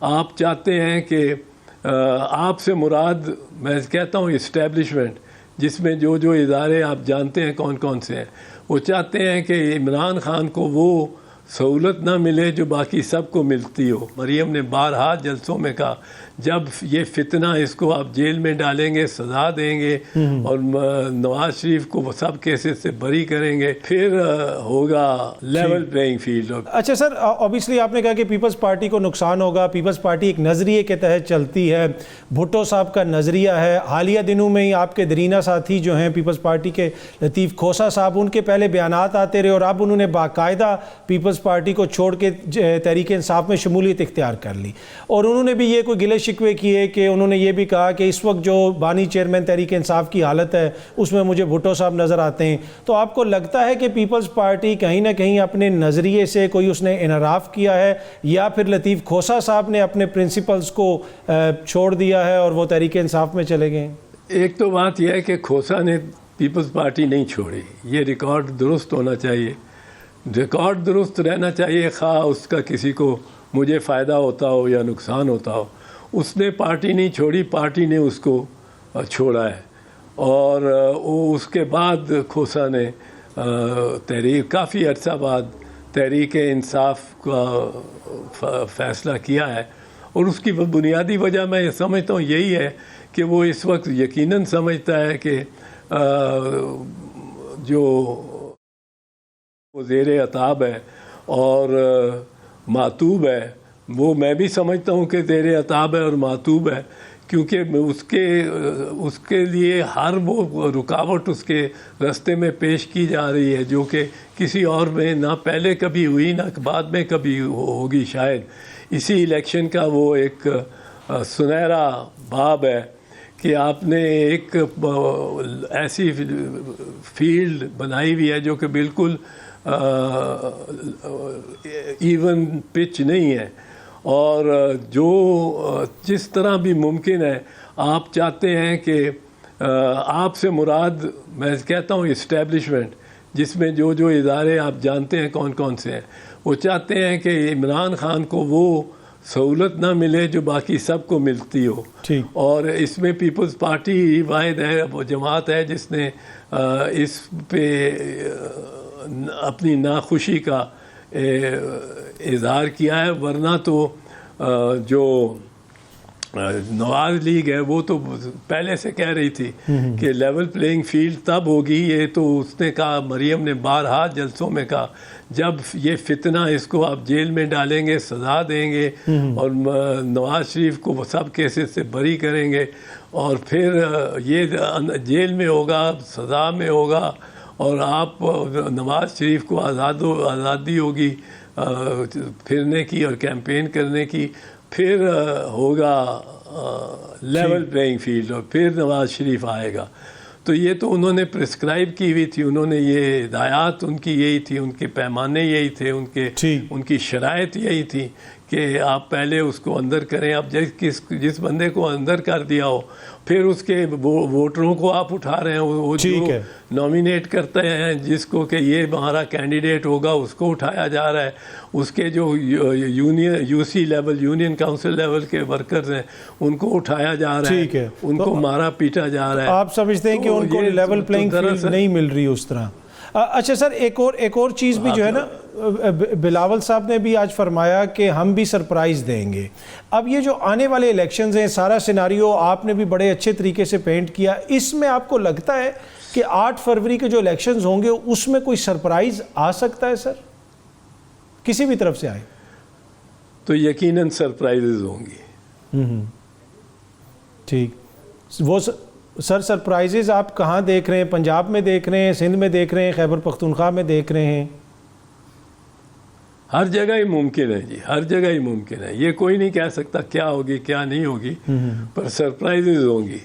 آپ چاہتے ہیں کہ آپ سے مراد میں کہتا ہوں اسٹیبلشمنٹ، جس میں جو جو ادارے آپ جانتے ہیں کون کون سے ہیں، وہ چاہتے ہیں کہ عمران خان کو وہ سہولت نہ ملے جو باقی سب کو ملتی ہو۔ مریم نے بارہا جلسوں میں کہا جب یہ فتنہ اس کو آپ جیل میں ڈالیں گے، سزا دیں گے اور نواز شریف کو وہ سب کیسز سے بری کریں گے، پھر ہوگا لیول پلینگ فیلڈ۔ اچھا سر، اوبیسلی آپ نے کہا کہ پیپلز پارٹی کو نقصان ہوگا، پیپلز پارٹی ایک نظریے کے تحت چلتی ہے، بھٹو صاحب کا نظریہ ہے۔ حالیہ دنوں میں ہی آپ کے درینہ ساتھی جو ہیں پیپلز پارٹی کے لطیف کھوسہ صاحب، ان کے پہلے بیانات آتے رہے اور اب انہوں نے باقاعدہ پیپلز پارٹی کو چھوڑ کے تحریک انصاف میں شمولیت اختیار کر لی، اور انہوں نے بھی یہ کوئی گلے شکوے کیے کہ انہوں نے یہ بھی کہا کہ اس وقت جو بانی چیئرمین تحریک انصاف کی حالت ہے اس میں مجھے بھٹو صاحب نظر آتے ہیں۔ تو آپ کو لگتا ہے کہ پیپلز پارٹی کہیں نہ کہیں اپنے نظریے سے کوئی اس نے انحراف کیا ہے، یا پھر لطیف کھوسہ صاحب نے اپنے پرنسپلز کو چھوڑ دیا ہے اور وہ تحریک انصاف میں چلے گئے؟ ایک تو بات یہ ہے کہ کھوسہ نے پیپلز پارٹی نہیں چھوڑی، یہ ریکارڈ درست ہونا چاہیے، ریکارڈ درست رہنا چاہیے، خواہ اس کا کسی کو مجھے فائدہ ہوتا ہو یا نقصان ہوتا ہو۔ اس نے پارٹی نہیں چھوڑی، پارٹی نے اس کو چھوڑا ہے، اور اس کے بعد کھوسہ نے تحریک کافی عرصہ بعد تحریک انصاف کا فیصلہ کیا ہے، اور اس کی بنیادی وجہ میں یہ سمجھتا ہوں یہی ہے کہ وہ اس وقت یقیناً سمجھتا ہے کہ جو وہ زیر عتاب ہے اور معتوب ہے، وہ میں بھی سمجھتا ہوں کہ زیر عتاب ہے اور معتوب ہے، کیونکہ اس کے لیے ہر وہ رکاوٹ اس کے راستے میں پیش کی جا رہی ہے جو کہ کسی اور میں نہ پہلے کبھی ہوئی نہ بعد میں کبھی ہوگی شاید۔ اسی الیکشن کا وہ ایک سنہرا باب ہے کہ آپ نے ایک ایسی فیلڈ بنائی ہوئی ہے جو کہ بالکل ایون پچ نہیں ہے، اور جس طرح بھی ممکن ہے آپ چاہتے ہیں کہ آپ سے مراد میں کہتا ہوں اسٹیبلشمنٹ، جس میں جو جو ادارے آپ جانتے ہیں کون کون سے ہیں، وہ چاہتے ہیں کہ عمران خان کو وہ سہولت نہ ملے جو باقی سب کو ملتی ہو، اور اس میں پیپلز پارٹی واحد ہے، وہ جماعت ہے جس نے اس پہ اپنی ناخوشی کا اظہار کیا ہے۔ ورنہ تو جو نواز لیگ ہے وہ تو پہلے سے کہہ رہی تھی کہ لیول پلینگ فیلڈ تب ہوگی، یہ تو اس نے کہا، مریم نے بارہا جلسوں میں کہا جب یہ فتنہ اس کو آپ جیل میں ڈالیں گے، سزا دیں گے اور نواز شریف کو وہ سب کیسز سے بری کریں گے، اور پھر یہ جیل میں ہوگا، سزا میں ہوگا، اور آپ نواز شریف کو آزادی ہوگی پھرنے کی اور کیمپین کرنے کی، پھر ہوگا لیول پلینگ فیلڈ، اور پھر نواز شریف آئے گا۔ تو یہ تو انہوں نے پرسکرائب کی ہوئی تھی، انہوں نے یہ ہدایات ان کی یہی تھی، ان کے پیمانے یہی تھے، ان کی شرائط یہی تھی کہ آپ پہلے اس کو اندر کریں۔ اب جس بندے کو اندر کر دیا ہو، پھر اس کے ووٹروں کو آپ اٹھا رہے ہیں، وہ جو نامینیٹ کرتے ہیں جس کو کہ یہ ہمارا کینڈیڈیٹ ہوگا، اس کو اٹھایا جا رہا ہے، اس کے جو U C level, union council level کے ورکرز ہیں ان کو اٹھایا جا رہا ہے، ان کو مارا پیٹا جا رہا ہے۔ آپ سمجھتے ہیں کہ ان کو لیول پلینگ فیلڈ نہیں مل رہی اس طرح؟ اچھا سر، ایک اور چیز بھی جو ہے نا، بلاول صاحب نے بھی آج فرمایا کہ ہم بھی سرپرائز دیں گے۔ اب یہ جو آنے والے الیکشنز ہیں، سارا سیناریو آپ نے بھی بڑے اچھے طریقے سے پینٹ کیا، اس میں آپ کو لگتا ہے کہ 8 فروری کے جو الیکشنز ہوں گے اس میں کوئی سرپرائز آ سکتا ہے سر، کسی بھی طرف سے آئے؟ تو یقیناً سرپرائزز ہوں گی۔ ٹھیک، وہ سر سرپرائزز آپ کہاں دیکھ رہے ہیں؟ پنجاب میں دیکھ رہے ہیں، سندھ میں دیکھ رہے ہیں، خیبر پختونخوا میں دیکھ رہے ہیں؟ ہر جگہ ہی ممکن ہے جی، ہر جگہ ہی ممکن ہے، یہ کوئی نہیں کہہ سکتا کیا ہوگی کیا نہیں ہوگی، پر سرپرائزز ہوں گی۔